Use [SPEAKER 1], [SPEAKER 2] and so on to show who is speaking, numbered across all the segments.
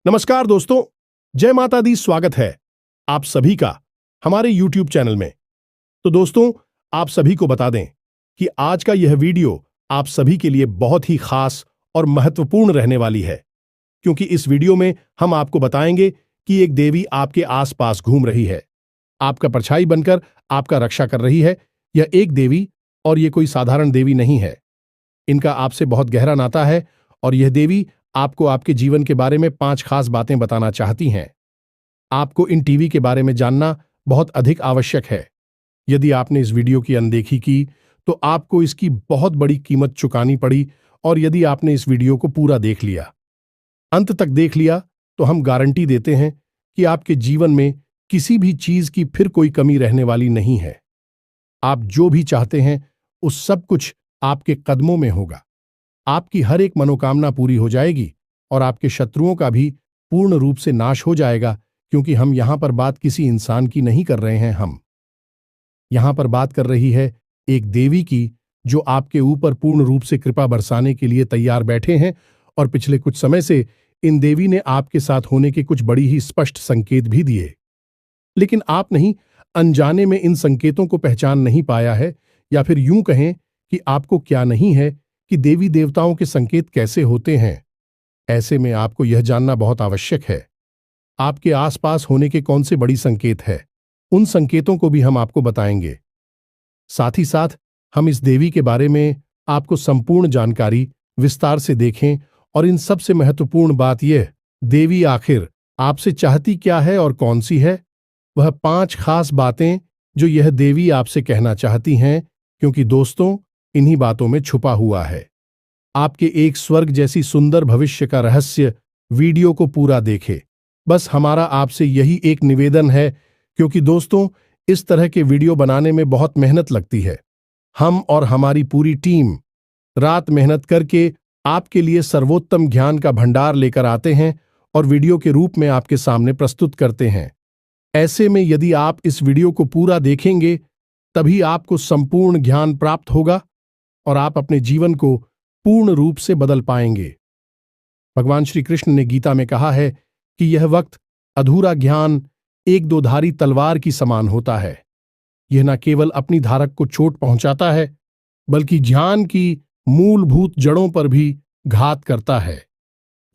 [SPEAKER 1] नमस्कार दोस्तों, जय माता दी। स्वागत है आप सभी का हमारे YouTube चैनल में। तो दोस्तों, आप सभी को बता दें कि आज का यह वीडियो आप सभी के लिए बहुत ही खास और महत्वपूर्ण रहने वाली है, क्योंकि इस वीडियो में हम आपको बताएंगे कि एक देवी आपके आसपास घूम रही है, आपका परछाई बनकर आपका रक्षा कर रही है। यह एक देवी, और यह कोई साधारण देवी नहीं है। इनका आपसे बहुत गहरा नाता है, और यह देवी आपको आपके जीवन के बारे में 5 खास बातें बताना चाहती हैं। आपको इन टीवी के बारे में जानना बहुत अधिक आवश्यक है। यदि आपने इस वीडियो की अनदेखी की तो आपको इसकी बहुत बड़ी कीमत चुकानी पड़ी, और यदि आपने इस वीडियो को पूरा देख लिया, अंत तक देख लिया, तो हम गारंटी देते हैं कि आपके जीवन में किसी भी चीज की फिर कोई कमी रहने वाली नहीं है। आप जो भी चाहते हैं उस सब कुछ आपके कदमों में होगा। आपकी हर एक मनोकामना पूरी हो जाएगी, और आपके शत्रुओं का भी पूर्ण रूप से नाश हो जाएगा, क्योंकि हम यहां पर बात किसी इंसान की नहीं कर रहे हैं। हम यहां पर बात कर रही है एक देवी की, जो आपके ऊपर पूर्ण रूप से कृपा बरसाने के लिए तैयार बैठे हैं। और पिछले कुछ समय से इन देवी ने आपके साथ होने के कुछ बड़ी ही स्पष्ट संकेत भी दिए, लेकिन आप नहीं, अनजाने में इन संकेतों को पहचान नहीं पाया है, या फिर यूं कहें कि आपको क्या नहीं है कि देवी देवताओं के संकेत कैसे होते हैं। ऐसे में आपको यह जानना बहुत आवश्यक है, आपके आसपास होने के कौन से बड़ी संकेत है। उन संकेतों को भी हम आपको बताएंगे। साथ ही साथ हम इस देवी के बारे में आपको संपूर्ण जानकारी विस्तार से देखें, और इन सबसे महत्वपूर्ण बात यह, देवी आखिर आपसे चाहती क्या है और कौन सी है। वह 5 खास बातें जो यह देवी आपसे कहना चाहती हैं, क्योंकि दोस्तों, इन्हीं बातों में छुपा हुआ है आपके एक स्वर्ग जैसी सुंदर भविष्य का रहस्य। वीडियो को पूरा देखें। बस हमारा आपसे यही एक निवेदन है, क्योंकि दोस्तों, इस तरह के वीडियो बनाने में बहुत मेहनत लगती है। हम और हमारी पूरी टीम रात मेहनत करके आपके लिए सर्वोत्तम ज्ञान का भंडार लेकर आते हैं और वीडियो के रूप में आपके सामने प्रस्तुत करते हैं। ऐसे में यदि आप इस वीडियो को पूरा देखेंगे, तभी आपको संपूर्ण ज्ञान प्राप्त होगा, और आप अपने जीवन को पूर्ण रूप से बदल पाएंगे। भगवान श्री कृष्ण ने गीता में कहा है कि यह वक्त अधूरा ज्ञान एक दोधारी तलवार की समान होता है। यह न केवल अपनी धारक को चोट पहुंचाता है, बल्कि ज्ञान की मूलभूत जड़ों पर भी घात करता है,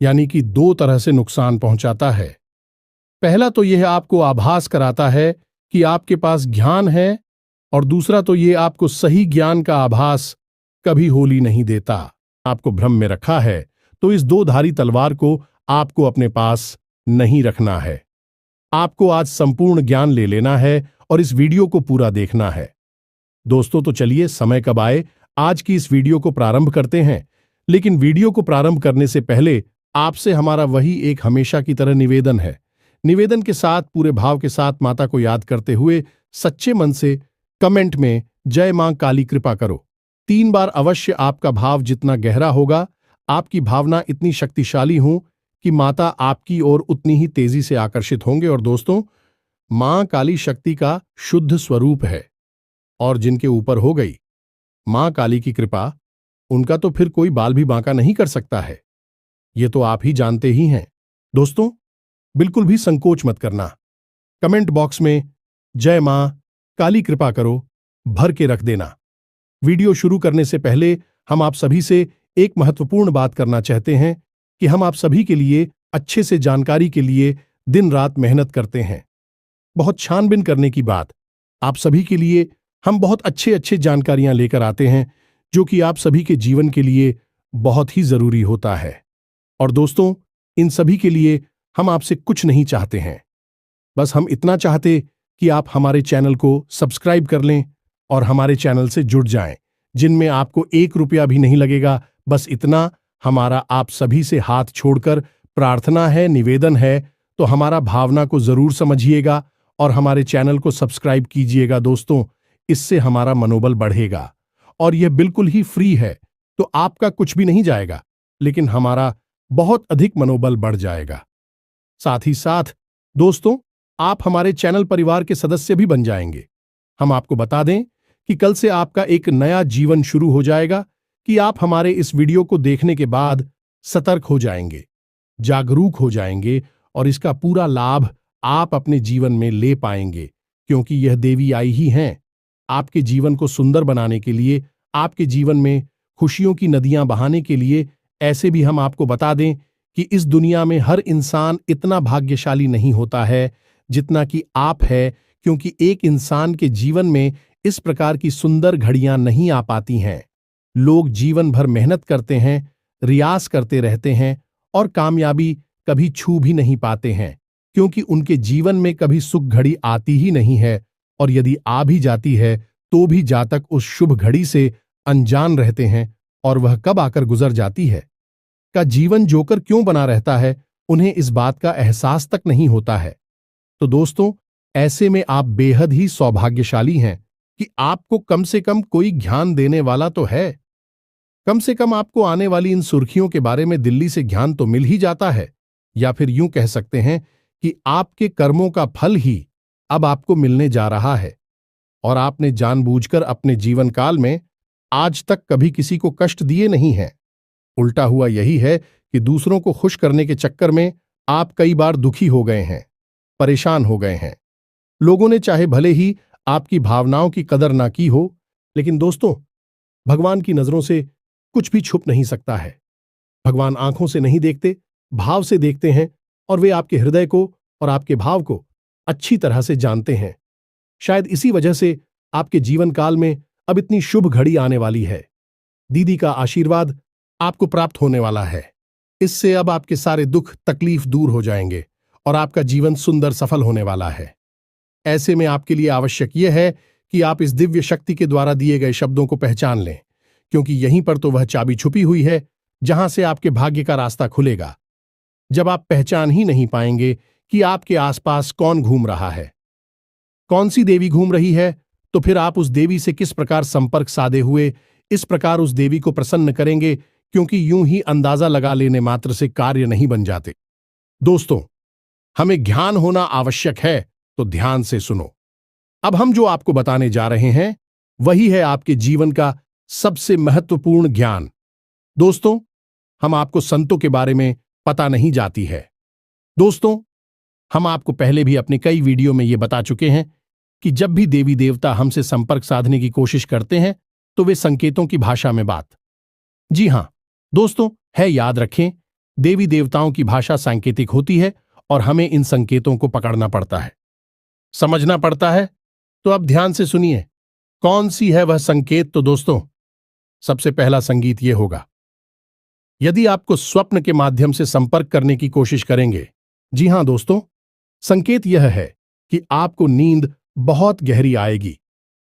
[SPEAKER 1] यानी कि 2 तरह से नुकसान पहुंचाता है। पहला तो यह आपको आभास कराता है कि आपके पास ज्ञान है, और दूसरा तो यह आपको सही ज्ञान का आभास कभी होली नहीं देता। आपको भ्रम में रखा है, तो इस 2 धारी तलवार को आपको अपने पास नहीं रखना है। आपको आज संपूर्ण ज्ञान ले लेना है और इस वीडियो को पूरा देखना है। दोस्तों, तो चलिए, समय कब आए, आज की इस वीडियो को प्रारंभ करते हैं। लेकिन वीडियो को प्रारंभ करने से पहले आपसे हमारा वही एक हमेशा की तरह निवेदन है। निवेदन के साथ, पूरे भाव के साथ माता को याद करते हुए सच्चे मन से कमेंट में जय मां काली कृपा करो 3 बार अवश्य। आपका भाव जितना गहरा होगा, आपकी भावना इतनी शक्तिशाली हो कि माता आपकी ओर उतनी ही तेजी से आकर्षित होंगे। और दोस्तों, मां काली शक्ति का शुद्ध स्वरूप है, और जिनके ऊपर हो गई मां काली की कृपा, उनका तो फिर कोई बाल भी बांका नहीं कर सकता है। ये तो आप ही जानते ही हैं। दोस्तों, बिल्कुल भी संकोच मत करना। कमेंट बॉक्स में जय मां काली कृपा करो भर के रख देना। वीडियो शुरू करने से पहले हम आप सभी से एक महत्वपूर्ण बात करना चाहते हैं कि हम आप सभी के लिए अच्छे से जानकारी के लिए दिन रात मेहनत करते हैं। बहुत छानबीन करने की बात, आप सभी के लिए हम बहुत अच्छे जानकारियां लेकर आते हैं, जो कि आप सभी के जीवन के लिए बहुत ही जरूरी होता है। और दोस्तों, इन सभी के लिए हम आपसे कुछ नहीं चाहते हैं। बस हम इतना चाहते कि आप हमारे चैनल को सब्सक्राइब कर लें और हमारे चैनल से जुड़ जाएं, जिनमें आपको 1 रुपया भी नहीं लगेगा। बस इतना हमारा आप सभी से हाथ छोड़कर प्रार्थना है, निवेदन है। तो हमारा भावना को जरूर समझिएगा और हमारे चैनल को सब्सक्राइब कीजिएगा। दोस्तों, इससे हमारा मनोबल बढ़ेगा, और यह बिल्कुल ही फ्री है, तो आपका कुछ भी नहीं जाएगा, लेकिन हमारा बहुत अधिक मनोबल बढ़ जाएगा। साथ ही साथ दोस्तों, आप हमारे चैनल परिवार के सदस्य भी बन जाएंगे। हम आपको बता दें कि कल से आपका एक नया जीवन शुरू हो जाएगा, कि आप हमारे इस वीडियो को देखने के बाद सतर्क हो जाएंगे। जागरूक हो जाएंगे और इसका पूरा लाभ आप अपने जीवन में ले पाएंगे, क्योंकि यह देवी आई ही हैं आपके जीवन को सुंदर बनाने के लिए, आपके जीवन में खुशियों की नदियां बहाने के लिए। ऐसे भी हम आपको बता दें कि इस दुनिया में हर इंसान इतना भाग्यशाली नहीं होता है जितना कि आप है, क्योंकि एक इंसान के जीवन में इस प्रकार की सुंदर घड़ियां नहीं आ पाती हैं। लोग जीवन भर मेहनत करते हैं, रियाज करते रहते हैं और कामयाबी कभी छू भी नहीं पाते हैं, क्योंकि उनके जीवन में कभी सुख घड़ी आती ही नहीं है, और यदि आ भी जाती है तो भी जातक उस शुभ घड़ी से अनजान रहते हैं, और वह कब आकर गुजर जाती है का जीवन जोकर क्यों बना रहता है, उन्हें इस बात का एहसास तक नहीं होता है। तो दोस्तों, ऐसे में आप बेहद ही सौभाग्यशाली हैं कि आपको कम से कम कोई ज्ञान देने वाला तो है। कम से कम आपको आने वाली इन सुर्खियों के बारे में दिल्ली से ज्ञान तो मिल ही जाता है, या फिर यूं कह सकते हैं कि आपके कर्मों का फल ही अब आपको मिलने जा रहा है, और आपने जानबूझकर अपने जीवन काल में आज तक कभी किसी को कष्ट दिए नहीं हैं। उल्टा हुआ यही है कि दूसरों को खुश करने के चक्कर में आप कई बार दुखी हो गए हैं, परेशान हो गए हैं। लोगों ने चाहे भले ही आपकी भावनाओं की कदर ना की हो, लेकिन दोस्तों, भगवान की नजरों से कुछ भी छुप नहीं सकता है। भगवान आंखों से नहीं देखते, भाव से देखते हैं, और वे आपके हृदय को और आपके भाव को अच्छी तरह से जानते हैं। शायद इसी वजह से आपके जीवन काल में अब इतनी शुभ घड़ी आने वाली है। दीदी का आशीर्वाद आपको प्राप्त होने वाला है। इससे अब आपके सारे दुख तकलीफ दूर हो जाएंगे और आपका जीवन सुंदर सफल होने वाला है। ऐसे में आपके लिए आवश्यक यह है कि आप इस दिव्य शक्ति के द्वारा दिए गए शब्दों को पहचान लें, क्योंकि यहीं पर तो वह चाबी छुपी हुई है जहां से आपके भाग्य का रास्ता खुलेगा। जब आप पहचान ही नहीं पाएंगे कि आपके आसपास कौन घूम रहा है, कौन सी देवी घूम रही है, तो फिर आप उस देवी से किस प्रकार संपर्क साधे हुए इस प्रकार उस देवी को प्रसन्न करेंगे, क्योंकि यूं ही अंदाजा लगा लेने मात्र से कार्य नहीं बन जाते। दोस्तों, हमें ज्ञान होना आवश्यक है, तो ध्यान से सुनो। अब हम जो आपको बताने जा रहे हैं वही है आपके जीवन का सबसे महत्वपूर्ण ज्ञान। दोस्तों, हम आपको संतों के बारे में पता नहीं जाती है। दोस्तों, हम आपको पहले भी अपने कई वीडियो में यह बता चुके हैं कि जब भी देवी देवता हमसे संपर्क साधने की कोशिश करते हैं तो वे संकेतों की भाषा में बात। जी हां दोस्तों, है, याद रखें, देवी देवताओं की भाषा सांकेतिक होती है और हमें इन संकेतों को पकड़ना पड़ता है, समझना पड़ता है। तो अब ध्यान से सुनिए, कौन सी है वह संकेत। तो दोस्तों, सबसे पहला संगीत यह होगा, यदि आपको स्वप्न के माध्यम से संपर्क करने की कोशिश करेंगे। जी हां दोस्तों, संकेत यह है कि आपको नींद बहुत गहरी आएगी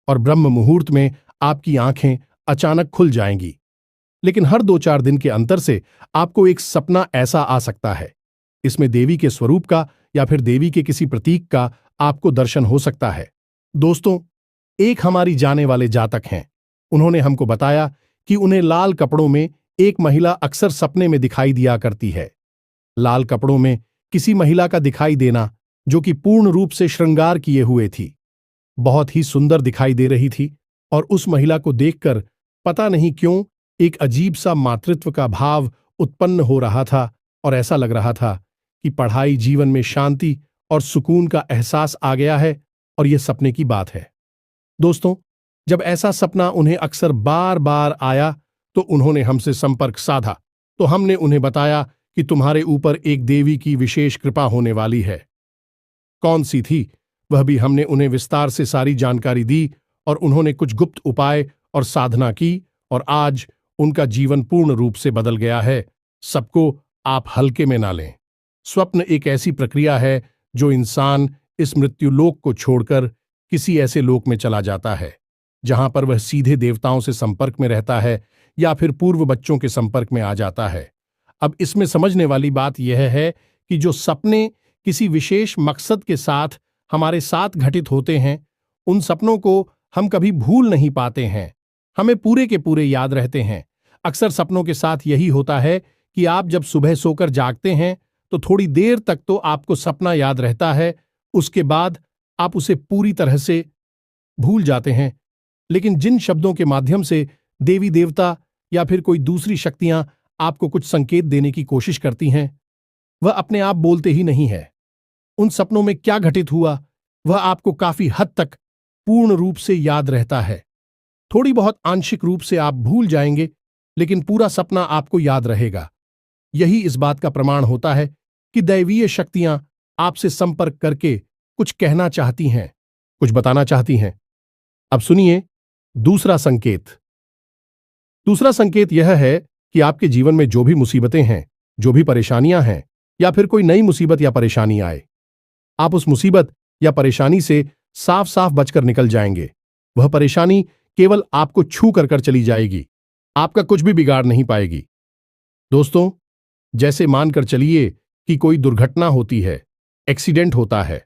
[SPEAKER 1] और ब्रह्म मुहूर्त में आपकी आंखें अचानक खुल जाएंगी। लेकिन हर 2-4 दिन के अंतर से आपको एक सपना ऐसा आ सकता है, इसमें देवी के स्वरूप का या फिर देवी के किसी प्रतीक का आपको दर्शन हो सकता है। दोस्तों, एक हमारी जाने वाले जातक हैं, उन्होंने हमको बताया कि उन्हें लाल कपड़ों में एक महिला अक्सर सपने में दिखाई दिया करती है। लाल कपड़ों में किसी महिला का दिखाई देना जो कि पूर्ण रूप से श्रृंगार किए हुए थी, बहुत ही सुंदर दिखाई दे रही थी, और उस महिला को देखकर पता नहीं क्यों एक अजीब सा मातृत्व का भाव उत्पन्न हो रहा था, और ऐसा लग रहा था कि पढ़ाई जीवन में शांति और सुकून का एहसास आ गया है, और यह सपने की बात है। दोस्तों, जब ऐसा सपना उन्हें अक्सर बार बार आया तो उन्होंने हमसे संपर्क साधा, तो हमने उन्हें बताया कि तुम्हारे ऊपर एक देवी की विशेष कृपा होने वाली है। कौन सी थी वह भी हमने उन्हें विस्तार से सारी जानकारी दी, और उन्होंने कुछ गुप्त उपाय और साधना की, और आज उनका जीवन पूर्ण रूप से बदल गया है। सबको आप हल्के में ना लें। स्वप्न एक ऐसी प्रक्रिया है जो इंसान इस मृत्युलोक को छोड़कर किसी ऐसे लोक में चला जाता है जहां पर वह सीधे देवताओं से संपर्क में रहता है या फिर पूर्व बच्चों के संपर्क में आ जाता है। अब इसमें समझने वाली बात यह है कि जो सपने किसी विशेष मकसद के साथ हमारे साथ घटित होते हैं, उन सपनों को हम कभी भूल नहीं पाते हैं, हमें पूरे के पूरे याद रहते हैं। अक्सर सपनों के साथ यही होता है कि आप जब सुबह सोकर जागते हैं तो थोड़ी देर तक तो आपको सपना याद रहता है, उसके बाद आप उसे पूरी तरह से भूल जाते हैं। लेकिन जिन शब्दों के माध्यम से देवी देवता या फिर कोई दूसरी शक्तियां आपको कुछ संकेत देने की कोशिश करती हैं, वह अपने आप बोलते ही नहीं है। उन सपनों में क्या घटित हुआ वह आपको काफी हद तक पूर्ण रूप से याद रहता है। थोड़ी बहुत आंशिक रूप से आप भूल जाएंगे, लेकिन पूरा सपना आपको याद रहेगा। यही इस बात का प्रमाण होता है कि दैवीय शक्तियां आपसे संपर्क करके कुछ कहना चाहती हैं, कुछ बताना चाहती हैं। अब सुनिए दूसरा संकेत। दूसरा संकेत यह है कि आपके जीवन में जो भी मुसीबतें हैं, जो भी परेशानियां हैं, या फिर कोई नई मुसीबत या परेशानी आए, आप उस मुसीबत या परेशानी से साफ साफ बचकर निकल जाएंगे। वह परेशानी केवल आपको छू कर चली जाएगी, आपका कुछ भी बिगाड़ नहीं पाएगी। दोस्तों, जैसे मानकर चलिए कि कोई दुर्घटना होती है, एक्सीडेंट होता है,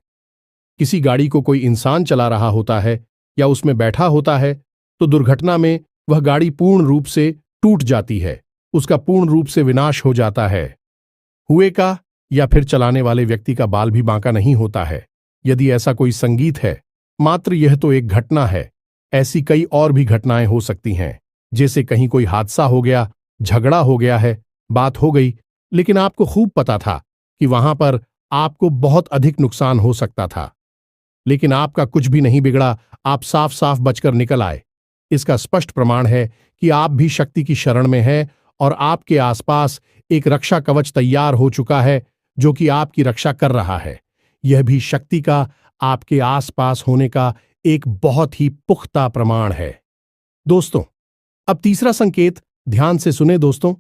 [SPEAKER 1] किसी गाड़ी को कोई इंसान चला रहा होता है या उसमें बैठा होता है, तो दुर्घटना में वह गाड़ी पूर्ण रूप से टूट जाती है, उसका पूर्ण रूप से विनाश हो जाता है। हुए का या फिर चलाने वाले व्यक्ति का बाल भी बांका नहीं होता है। यदि ऐसा कोई संगीत है, मात्र यह तो एक घटना है, ऐसी कई और भी घटनाएं हो सकती हैं। जैसे कहीं कोई हादसा हो गया, झगड़ा हो गया है, बात हो गई, लेकिन आपको खूब पता था कि वहां पर आपको बहुत अधिक नुकसान हो सकता था, लेकिन आपका कुछ भी नहीं बिगड़ा, आप साफ साफ बचकर निकल आए। इसका स्पष्ट प्रमाण है कि आप भी शक्ति की शरण में हैं और आपके आसपास एक रक्षा कवच तैयार हो चुका है जो कि आपकी रक्षा कर रहा है। यह भी शक्ति का आपके आसपास होने का एक बहुत ही पुख्ता प्रमाण है। दोस्तों, अब तीसरा संकेत ध्यान से सुने दोस्तों।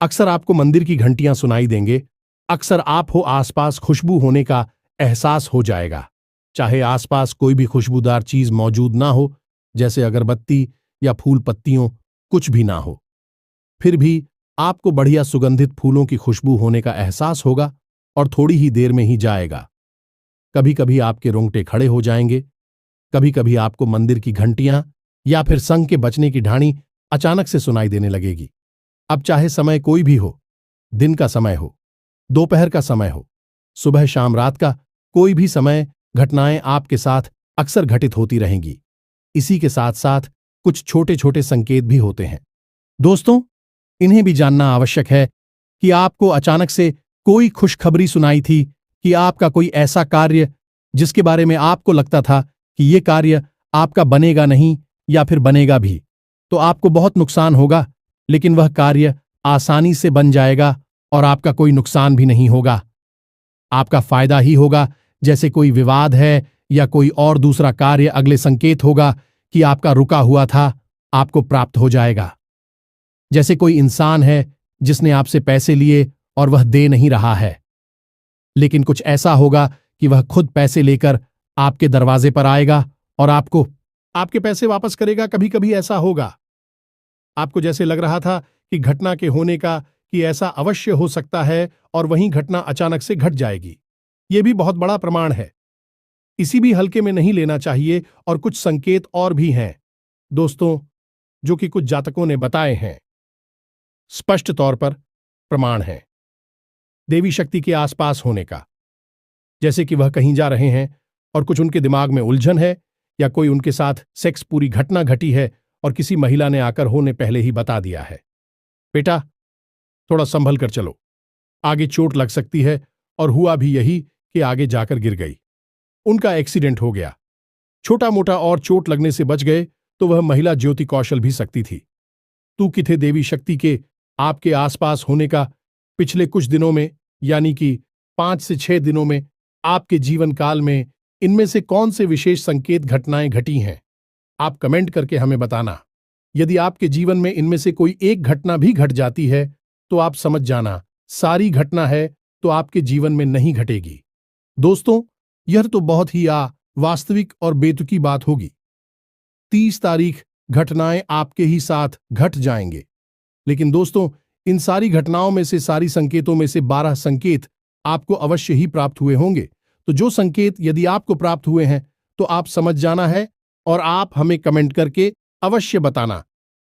[SPEAKER 1] अक्सर आपको मंदिर की घंटियां सुनाई देंगे, अक्सर आप हो आसपास खुशबू होने का एहसास हो जाएगा। चाहे आसपास कोई भी खुशबूदार चीज मौजूद ना हो, जैसे अगरबत्ती या फूल पत्तियों, कुछ भी ना हो, फिर भी आपको बढ़िया सुगंधित फूलों की खुशबू होने का एहसास होगा और थोड़ी ही देर में ही जाएगा। कभी कभी आपके रोंगटे खड़े हो जाएंगे, कभी कभी आपको मंदिर की घंटियां या फिर संग के बजने की ढाणी अचानक से सुनाई देने लगेगी। अब चाहे समय कोई भी हो, दिन का समय हो, दोपहर का समय हो, सुबह शाम रात का कोई भी समय, घटनाएं आपके साथ अक्सर घटित होती रहेंगी। इसी के साथ साथ कुछ छोटे छोटे संकेत भी होते हैं। दोस्तों, इन्हें भी जानना आवश्यक है कि आपको अचानक से कोई खुशखबरी सुनाई थी कि आपका कोई ऐसा कार्य जिसके बारे में आपको लगता था कि यह कार्य आपका बनेगा नहीं या फिर बनेगा भी, तो आपको बहुत नुकसान होगा, लेकिन वह कार्य आसानी से बन जाएगा और आपका कोई नुकसान भी नहीं होगा, आपका फायदा ही होगा। जैसे कोई विवाद है या कोई और दूसरा कार्य, अगले संकेत होगा कि आपका रुका हुआ था, आपको प्राप्त हो जाएगा। जैसे कोई इंसान है जिसने आपसे पैसे लिए और वह दे नहीं रहा है, लेकिन कुछ ऐसा होगा कि वह खुद पैसे लेकर आपके दरवाजे पर आएगा और आपको आपके पैसे वापस करेगा। कभी कभी ऐसा होगा, आपको जैसे लग रहा था कि घटना के होने का कि ऐसा अवश्य हो सकता है और वहीं घटना अचानक से घट जाएगी। यह भी बहुत बड़ा प्रमाण है, इसी भी हल्के में नहीं लेना चाहिए। और कुछ संकेत और भी हैं दोस्तों, जो कि कुछ जातकों ने बताए हैं, स्पष्ट तौर पर प्रमाण है देवी शक्ति के आसपास होने का। जैसे कि वह कहीं जा रहे हैं और कुछ उनके दिमाग में उलझन है, या कोई उनके साथ सेक्स पूरी घटना घटी है और किसी महिला ने आकर होने पहले ही बता दिया है, बेटा थोड़ा संभल कर चलो, आगे चोट लग सकती है। और हुआ भी यही कि आगे जाकर गिर गई, उनका एक्सीडेंट हो गया। छोटा मोटा और चोट लगने से बच गए तो वह महिला ज्योति कौशल भी सकती थी। तू किथे देवी शक्ति के आपके आसपास होने का पिछले कुछ दिनों में, यानी कि 5 से 6 दिनों में, आपके जीवन काल में इनमें से कौन से विशेष संकेत घटनाएं घटी हैं, आप कमेंट करके हमें बताना। यदि आपके जीवन में इनमें से कोई एक घटना भी घट जाती है तो आप समझ जाना सारी घटना है तो आपके जीवन में नहीं घटेगी। दोस्तों, यह तो बहुत ही वास्तविक और बेतुकी बात होगी। 30 तारीख घटनाएं आपके ही साथ घट जाएंगे, लेकिन दोस्तों इन सारी घटनाओं में से, सारी संकेतों में से 12 संकेत आपको अवश्य ही प्राप्त हुए होंगे। तो जो संकेत यदि आपको प्राप्त हुए हैं तो आप समझ जाना है और आप हमें कमेंट करके अवश्य बताना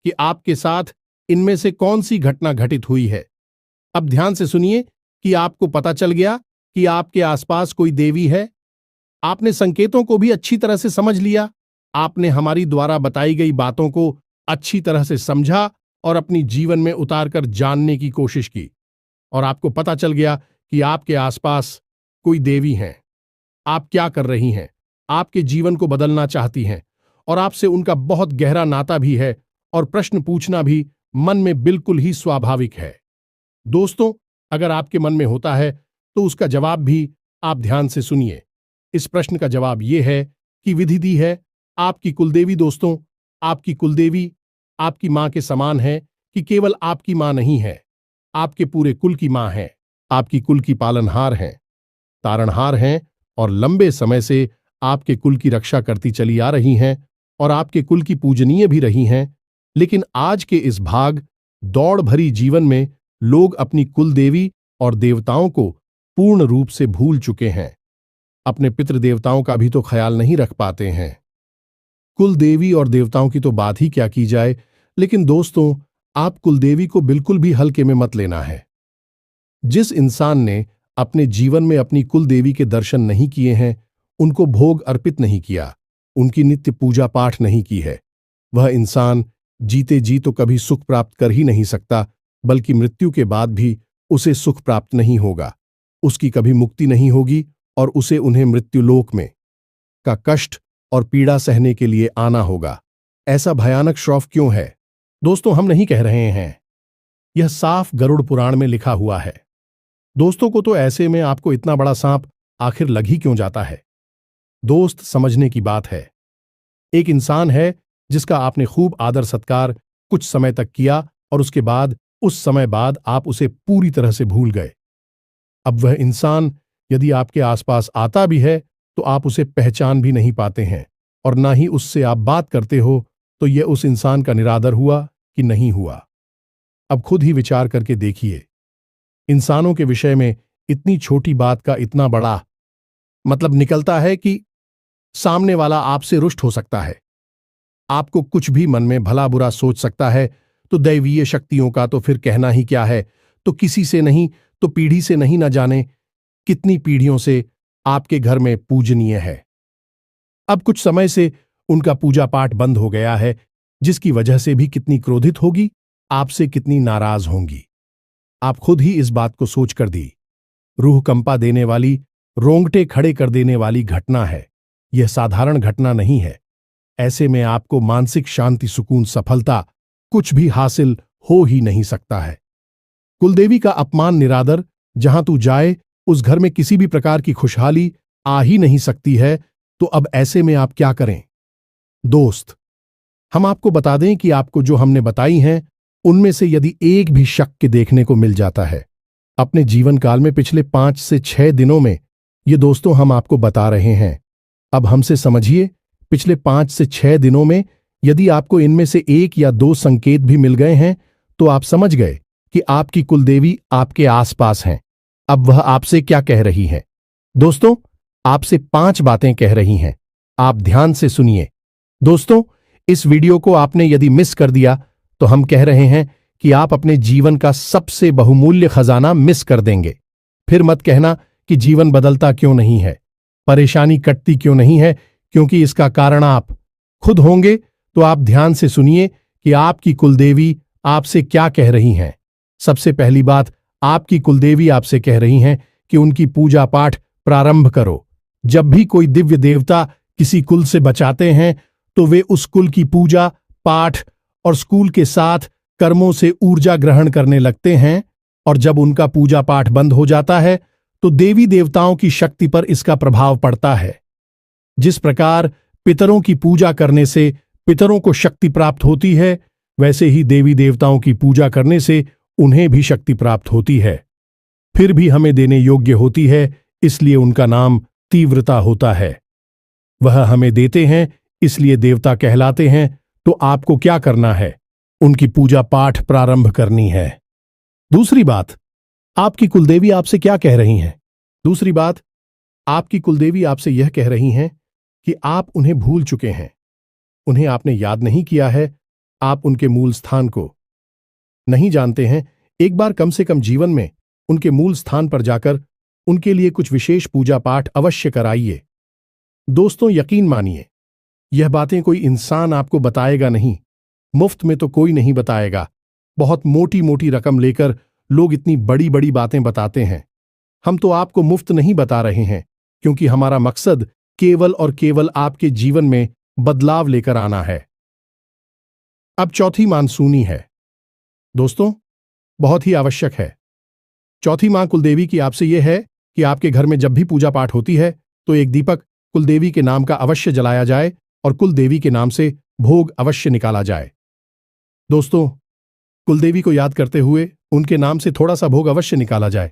[SPEAKER 1] कि आपके साथ इनमें से कौन सी घटना घटित हुई है। अब ध्यान से सुनिए कि आपको पता चल गया कि आपके आसपास कोई देवी है, आपने संकेतों को भी अच्छी तरह से समझ लिया, आपने हमारी द्वारा बताई गई बातों को अच्छी तरह से समझा और अपनी जीवन में उतारकर जानने की कोशिश की, और आपको पता चल गया कि आपके आसपास कोई देवी हैं, आप क्या कर रही हैं, आपके जीवन को बदलना चाहती हैं और आपसे उनका बहुत गहरा नाता भी है और प्रश्न पूछना भी मन में बिल्कुल ही स्वाभाविक है। दोस्तों, अगर आपके मन में होता है तो उसका जवाब भी आप ध्यान से सुनिए। इस प्रश्न का जवाब यह है कि विधि दी है आपकी कुलदेवी। दोस्तों, आपकी कुलदेवी आपकी मां के समान है कि केवल आपकी मां नहीं है, आपके पूरे कुल की मां है। आपकी कुल की पालनहार हैं, तारणहार हैं और लंबे समय से आपके कुल की रक्षा करती चली आ रही हैं और आपके कुल की पूजनीय भी रही हैं। लेकिन आज के इस भाग दौड़ भरी जीवन में लोग अपनी कुल देवी और देवताओं को पूर्ण रूप से भूल चुके हैं। अपने पितृदेवताओं का भी तो ख्याल नहीं रख पाते हैं। कुल देवी और देवताओं की तो बात ही क्या की जाए, लेकिन दोस्तों, आप कुलदेवी को बिल्कुल भी हल्के में मत लेना है। जिस इंसान ने अपने जीवन में अपनी कुल देवी के दर्शन नहीं किए हैं, उनको भोग अर्पित नहीं किया, उनकी नित्य पूजा पाठ नहीं की है, वह इंसान जीते जी तो कभी सुख प्राप्त कर ही नहीं सकता, बल्कि मृत्यु के बाद भी उसे सुख प्राप्त नहीं होगा। उसकी कभी मुक्ति नहीं होगी और उसे उन्हें मृत्युलोक में का कष्ट और पीड़ा सहने के लिए आना होगा। ऐसा भयानक श्राप क्यों है? दोस्तों, हम नहीं कह रहे हैं, यह साफ गरुड़ पुराण में लिखा हुआ है। दोस्तों को तो ऐसे में आपको इतना बड़ा सांप आखिर लग ही क्यों जाता है? दोस्त, समझने की बात है। एक इंसान है जिसका आपने खूब आदर सत्कार कुछ समय तक किया और उसके बाद उस समय बाद आप उसे पूरी तरह से भूल गए। अब वह इंसान यदि आपके आसपास आता भी है तो आप उसे पहचान भी नहीं पाते हैं और ना ही उससे आप बात करते हो, तो यह उस इंसान का निरादर हुआ कि नहीं हुआ? अब खुद ही विचार करके देखिए। इंसानों के विषय में इतनी छोटी बात का इतना बड़ा मतलब निकलता है कि सामने वाला आपसे रुष्ट हो सकता है, आपको कुछ भी मन में भला बुरा सोच सकता है, तो दैवीय शक्तियों का तो फिर कहना ही क्या है। तो किसी से नहीं तो पीढ़ी से नहीं, न जाने कितनी पीढ़ियों से आपके घर में पूजनीय है। अब कुछ समय से उनका पूजा पाठ बंद हो गया है, जिसकी वजह से भी कितनी क्रोधित होगी, आपसे कितनी नाराज होंगी। आप खुद ही इस बात को सोच कर दी। रूह कंपा देने वाली, रोंगटे खड़े कर देने वाली घटना है। यह साधारण घटना नहीं है। ऐसे में आपको मानसिक शांति, सुकून, सफलता कुछ भी हासिल हो ही नहीं सकता है। कुलदेवी का अपमान, निरादर, जहां तू जाए उस घर में किसी भी प्रकार की खुशहाली आ ही नहीं सकती है। तो अब ऐसे में आप क्या करें? दोस्त, हम आपको बता दें कि आपको जो हमने बताई हैं उनमें से यदि एक भी शक देखने को मिल जाता है अपने जीवन काल में पिछले 5 से 6 दिनों में, ये दोस्तों हम आपको बता रहे हैं। अब हमसे समझिए, पिछले 5 से 6 दिनों में यदि आपको इनमें से 1 या 2 संकेत भी मिल गए हैं तो आप समझ गए कि आपकी कुलदेवी आपके आसपास हैं। अब वह आपसे क्या कह रही है? दोस्तों, आपसे 5 बातें कह रही हैं। आप ध्यान से सुनिए। दोस्तों, इस वीडियो को आपने यदि मिस कर दिया तो हम कह रहे हैं कि आप अपने जीवन का सबसे बहुमूल्य खजाना मिस कर देंगे। फिर मत कहना कि जीवन बदलता क्यों नहीं है, परेशानी कटती क्यों नहीं है, क्योंकि इसका कारण आप खुद होंगे। तो आप ध्यान से सुनिए कि आपकी कुलदेवी आपसे क्या कह रही हैं। सबसे पहली बात, आपकी कुलदेवी आपसे कह रही हैं कि उनकी पूजा पाठ प्रारंभ करो। जब भी कोई दिव्य देवता किसी कुल से बचाते हैं तो वे उस कुल की पूजा पाठ और स्कूल के साथ कर्मों से ऊर्जा ग्रहण करने लगते हैं, और जब उनका पूजा पाठ बंद हो जाता है तो देवी देवताओं की शक्ति पर इसका प्रभाव पड़ता है। जिस प्रकार पितरों की पूजा करने से पितरों को शक्ति प्राप्त होती है, वैसे ही देवी देवताओं की पूजा करने से उन्हें भी शक्ति प्राप्त होती है। फिर भी हमें देने योग्य होती है, इसलिए उनका नाम तीव्रता होता है। वह हमें देते हैं इसलिए देवता कहलाते हैं। तो आपको क्या करना है? उनकी पूजा पाठ प्रारंभ करनी है। दूसरी बात, आपकी कुलदेवी आपसे क्या कह रही हैं? दूसरी बात, आपकी कुलदेवी आपसे यह कह रही हैं कि आप उन्हें भूल चुके हैं, उन्हें आपने याद नहीं किया है, आप उनके मूल स्थान को नहीं जानते हैं। एक बार कम से कम जीवन में उनके मूल स्थान पर जाकर उनके लिए कुछ विशेष पूजा पाठ अवश्य कराइए। दोस्तों, यकीन मानिए, यह बातें कोई इंसान आपको बताएगा नहीं, मुफ्त में तो कोई नहीं बताएगा। बहुत मोटी मोटी रकम लेकर लोग इतनी बड़ी बड़ी बातें बताते हैं। हम तो आपको मुफ्त नहीं बता रहे हैं, क्योंकि हमारा मकसद केवल और केवल आपके जीवन में बदलाव लेकर आना है। अब चौथी मानसूनी है दोस्तों, बहुत ही आवश्यक है। चौथी मां कुलदेवी की आपसे यह है कि आपके घर में जब भी पूजा पाठ होती है तो एक दीपक कुलदेवी के नाम का अवश्य जलाया जाए और कुलदेवी के नाम से भोग अवश्य निकाला जाए। दोस्तों, कुलदेवी को याद करते हुए उनके नाम से थोड़ा सा भोग अवश्य निकाला जाए।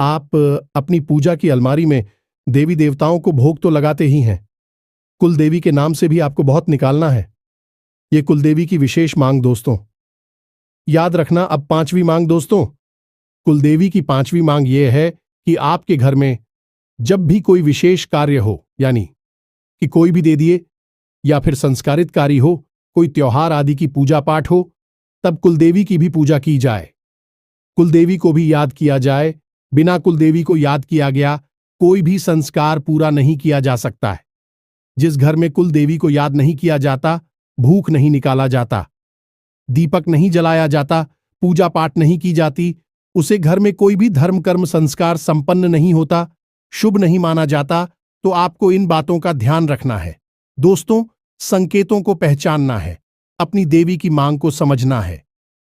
[SPEAKER 1] आप अपनी पूजा की अलमारी में देवी देवताओं को भोग तो लगाते ही हैं, कुलदेवी के नाम से भी आपको बहुत निकालना है। ये कुलदेवी की विशेष मांग दोस्तों। याद रखना, अब पांचवी मांग दोस्तों, कुलदेवी की पांचवी मांग यह है कि आपके घर में जब भी कोई विशेष कार्य हो, यानी कि कोई भी दे दिए या फिर संस्कारित कार्य हो, कोई त्योहार आदि की पूजा पाठ हो, तब कुलदेवी की भी पूजा की जाए। कुलदेवी को भी याद किया जाए। बिना कुलदेवी को याद किया गया कोई भी संस्कार पूरा नहीं किया जा सकता है। जिस घर में कुलदेवी को याद नहीं किया जाता, भूख नहीं निकाला जाता, दीपक नहीं जलाया जाता, पूजा पाठ नहीं की जाती, उसे घर में कोई भी धर्म कर्म संस्कार संपन्न नहीं होता, शुभ नहीं माना जाता। तो आपको इन बातों का ध्यान रखना है दोस्तों, संकेतों को पहचानना है, अपनी देवी की मांग को समझना है।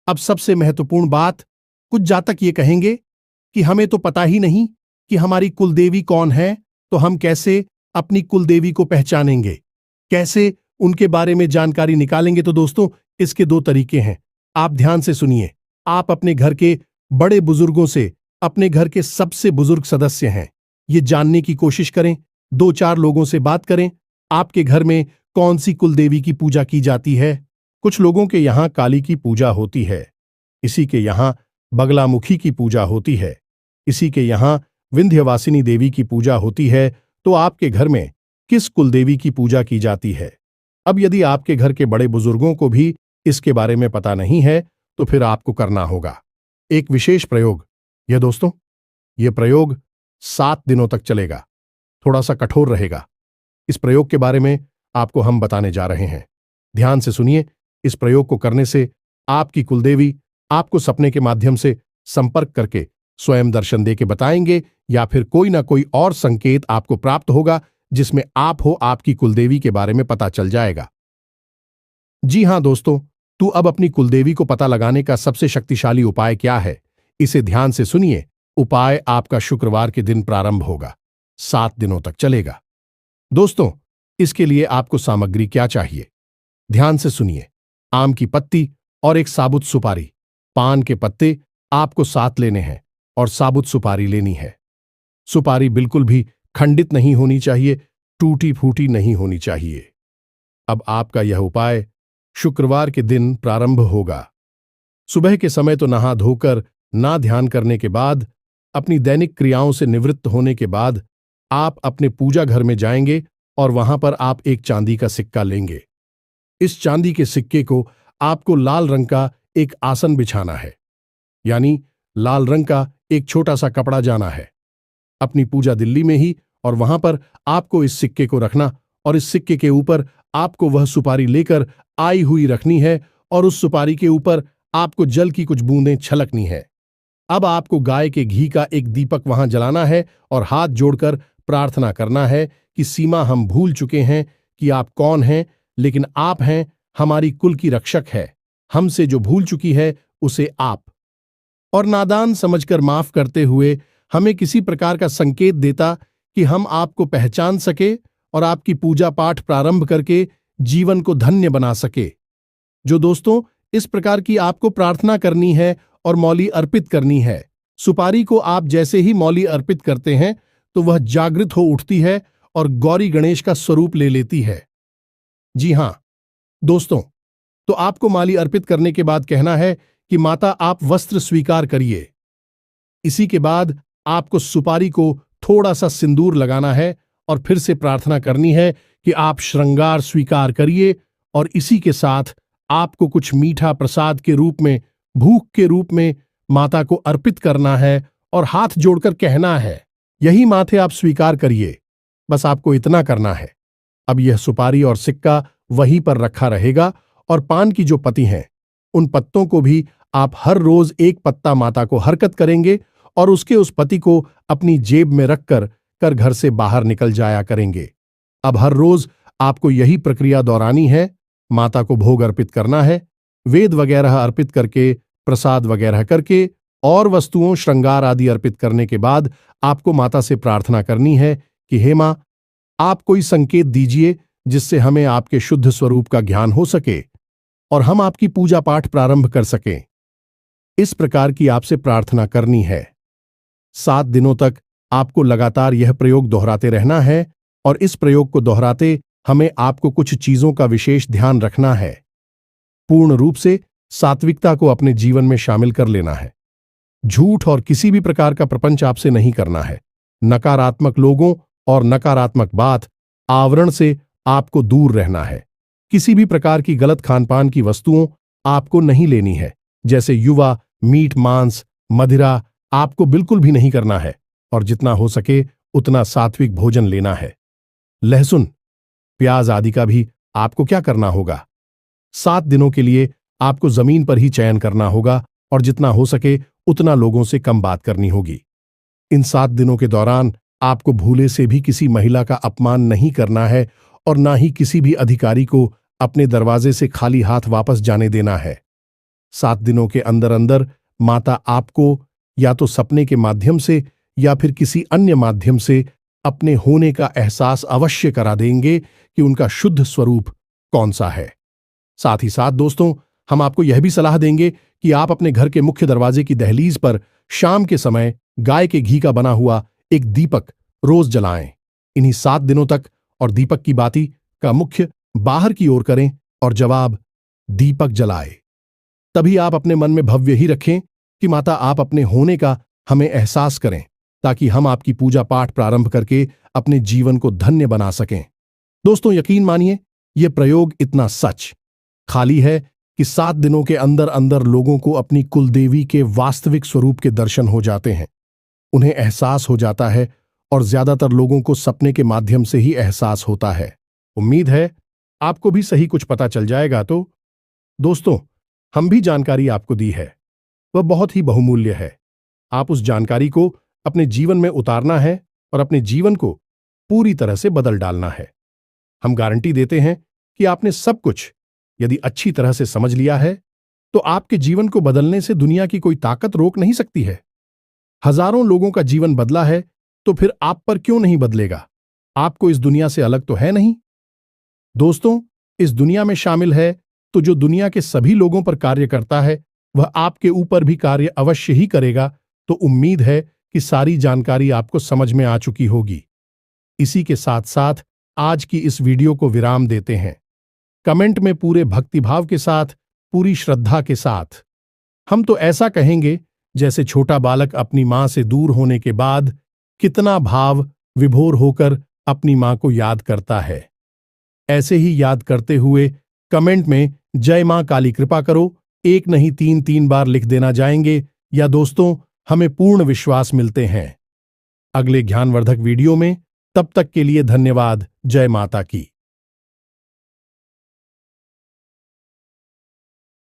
[SPEAKER 1] अब सबसे महत्वपूर्ण बात, कुछ जातक ये कहेंगे कि हमें तो पता ही नहीं कि हमारी कुलदेवी कौन है, तो हम कैसे अपनी कुलदेवी को पहचानेंगे, कैसे उनके बारे में जानकारी निकालेंगे। तो दोस्तों, इसके दो तरीके हैं, आप ध्यान से सुनिए। आप अपने घर के बड़े बुजुर्गों से, अपने घर के सबसे बुजुर्ग सदस्य हैं, ये जानने की कोशिश करें, दो चार लोगों से बात करें, आपके घर में कौन सी कुलदेवी की पूजा की जाती है। कुछ लोगों के यहां काली की पूजा होती है, इसी के यहां बगलामुखी की पूजा होती है, इसी के यहां विंध्यवासिनी देवी की पूजा होती है। तो आपके घर में किस कुलदेवी की पूजा की जाती है? अब यदि आपके घर के बड़े बुजुर्गों को भी इसके बारे में पता नहीं है, तो फिर आपको करना होगा एक विशेष प्रयोग। यह दोस्तों, यह प्रयोग 7 दिनों तक चलेगा, थोड़ा सा कठोर रहेगा। इस प्रयोग के बारे में आपको हम बताने जा रहे हैं, ध्यान से सुनिए। इस प्रयोग को करने से आपकी कुलदेवी आपको सपने के माध्यम से संपर्क करके स्वयं दर्शन दे के बताएंगे, या फिर कोई ना कोई और संकेत आपको प्राप्त होगा जिसमें आप हो आपकी कुलदेवी के बारे में पता चल जाएगा। जी हां दोस्तों, तो अब अपनी कुलदेवी को पता लगाने का सबसे शक्तिशाली उपाय क्या है, इसे ध्यान से सुनिए। उपाय आपका शुक्रवार के दिन प्रारंभ होगा, 7 दिनों तक चलेगा। दोस्तों, इसके लिए आपको सामग्री क्या चाहिए, ध्यान से सुनिए। आम की पत्ती और एक साबुत सुपारी, पान के पत्ते आपको 7 लेने हैं और साबुत सुपारी लेनी है। सुपारी बिल्कुल भी खंडित नहीं होनी चाहिए, टूटी फूटी नहीं होनी चाहिए। अब आपका यह उपाय शुक्रवार के दिन प्रारंभ होगा। सुबह के समय तो नहा धोकर, ना ध्यान करने के बाद, अपनी दैनिक क्रियाओं से निवृत्त होने के बाद आप अपने पूजा घर में जाएंगे और वहां पर आप एक चांदी का सिक्का लेंगे। इस चांदी के सिक्के को आपको लाल रंग का एक आसन बिछाना है, यानी लाल रंग का एक छोटा सा कपड़ा जाना है अपनी पूजा दिल्ली में ही, और वहां पर आपको इस सिक्के को रखना और इस सिक्के के ऊपर आपको वह सुपारी लेकर आई हुई रखनी है और उस सुपारी के ऊपर आपको जल की कुछ बूंदें छलकनी है। अब आपको गाय के घी का एक दीपक वहां जलाना है और हाथ जोड़कर प्रार्थना करना है कि सीमा, हम भूल चुके हैं कि आप कौन हैं, लेकिन आप हैं हमारी कुल की रक्षक है। हमसे जो भूल चुकी है उसे आप और नादान समझकर माफ करते हुए हमें किसी प्रकार का संकेत देता कि हम आपको पहचान सके और आपकी पूजा पाठ प्रारंभ करके जीवन को धन्य बना सके। जो दोस्तों, इस प्रकार की आपको प्रार्थना करनी है और मौली अर्पित करनी है। सुपारी को आप जैसे ही मौली अर्पित करते हैं तो वह जागृत हो उठती है और गौरी गणेश का स्वरूप ले लेती है। जी हां दोस्तों, तो आपको माली अर्पित करने के बाद कहना है कि माता, आप वस्त्र स्वीकार करिए। इसी के बाद आपको सुपारी को थोड़ा सा सिंदूर लगाना है और फिर से प्रार्थना करनी है कि आप श्रृंगार स्वीकार करिए, और इसी के साथ आपको कुछ मीठा प्रसाद के रूप में, भूख के रूप में माता को अर्पित करना है और हाथ जोड़कर कहना है, यही माथे आप स्वीकार करिए। बस आपको इतना करना है। अब यह सुपारी और सिक्का वहीं पर रखा रहेगा और पान की जो पत्ती हैं, उन पत्तों को भी आप हर रोज एक पत्ता माता को हरकत करेंगे और उसके उस पति को अपनी जेब में रखकर घर से बाहर निकल जाया करेंगे। अब हर रोज आपको यही प्रक्रिया दोहरानी है। माता को भोग अर्पित करना है, वेद वगैरह अर्पित करके, प्रसाद वगैरह करके और वस्तुओं श्रृंगार आदि अर्पित करने के बाद आपको माता से प्रार्थना करनी है कि हे मां, आप कोई संकेत दीजिए जिससे हमें आपके शुद्ध स्वरूप का ज्ञान हो सके और हम आपकी पूजा पाठ प्रारंभ कर सकें। इस प्रकार की आपसे प्रार्थना करनी है। 7 दिनों तक आपको लगातार यह प्रयोग दोहराते रहना है और इस प्रयोग को दोहराते हमें आपको कुछ चीजों का विशेष ध्यान रखना है। पूर्ण रूप से सात्विकता को अपने जीवन में शामिल कर लेना है। झूठ और किसी भी प्रकार का प्रपंच आपसे नहीं करना है। नकारात्मक लोगों और नकारात्मक बात आवरण से आपको दूर रहना है। किसी भी प्रकार की गलत खानपान की वस्तुओं आपको नहीं लेनी है, जैसे युवा, मीट, मांस, मदिरा आपको बिल्कुल भी नहीं करना है और जितना हो सके उतना सात्विक भोजन लेना है। लहसुन, प्याज आदि का भी आपको क्या करना होगा? 7 दिनों के लिए आपको जमीन पर ही चयन करना होगा और जितना हो सके उतना लोगों से कम बात करनी होगी। इन 7 दिनों के दौरान आपको भूले से भी किसी महिला का अपमान नहीं करना है और ना ही किसी भी अधिकारी को अपने दरवाजे से खाली हाथ वापस जाने देना है। 7 दिनों के अंदर अंदर माता आपको या तो सपने के माध्यम से या फिर किसी अन्य माध्यम से अपने होने का एहसास अवश्य करा देंगे कि उनका शुद्ध स्वरूप कौन सा है। साथ ही साथ दोस्तों, हम आपको यह भी सलाह देंगे कि आप अपने घर के मुख्य दरवाजे की दहलीज पर शाम के समय गाय के घी का बना हुआ एक दीपक रोज जलाएं। इन्हीं 7 दिनों तक और दीपक की बाती का मुख्य बाहर की ओर करें और जवाब दीपक जलाए। तभी आप अपने मन में भव्य ही रखें कि माता आप अपने होने का हमें एहसास करें, ताकि हम आपकी पूजा पाठ प्रारंभ करके अपने जीवन को धन्य बना सकें। दोस्तों, यकीन मानिए, यह प्रयोग इतना सच खाली है कि 7 दिनों के अंदर अंदर लोगों को अपनी कुलदेवी के वास्तविक स्वरूप के दर्शन हो जाते हैं। उन्हें एहसास हो जाता है और ज्यादातर लोगों को सपने के माध्यम से ही एहसास होता है। उम्मीद है आपको भी सही कुछ पता चल जाएगा। तो दोस्तों, हम भी जानकारी आपको दी है, वह बहुत ही बहुमूल्य है। आप उस जानकारी को अपने जीवन में उतारना है और अपने जीवन को पूरी तरह से बदल डालना है। हम गारंटी देते हैं कि आपने सब कुछ यदि अच्छी तरह से समझ लिया है तो आपके जीवन को बदलने से दुनिया की कोई ताकत रोक नहीं सकती है। हजारों लोगों का जीवन बदला है तो फिर आप पर क्यों नहीं बदलेगा? आपको इस दुनिया से अलग तो है नहीं। दोस्तों, इस दुनिया में शामिल है तो जो दुनिया के सभी लोगों पर कार्य करता है वह आपके ऊपर भी कार्य अवश्य ही करेगा। तो उम्मीद है कि सारी जानकारी आपको समझ में आ चुकी होगी। इसी के साथ साथ आज की इस वीडियो को विराम देते हैं। कमेंट में पूरे भक्तिभाव के साथ, पूरी श्रद्धा के साथ हम तो ऐसा कहेंगे जैसे छोटा बालक अपनी मां से दूर होने के बाद कितना भाव विभोर होकर अपनी मां को याद करता है। ऐसे ही याद करते हुए कमेंट में जय मां काली कृपा करो 1 नहीं 3 बार लिख देना जाएंगे, या दोस्तों हमें पूर्ण विश्वास मिलते हैं। अगले ज्ञानवर्धक वीडियो में, तब तक के लिए धन्यवाद। जय माता की।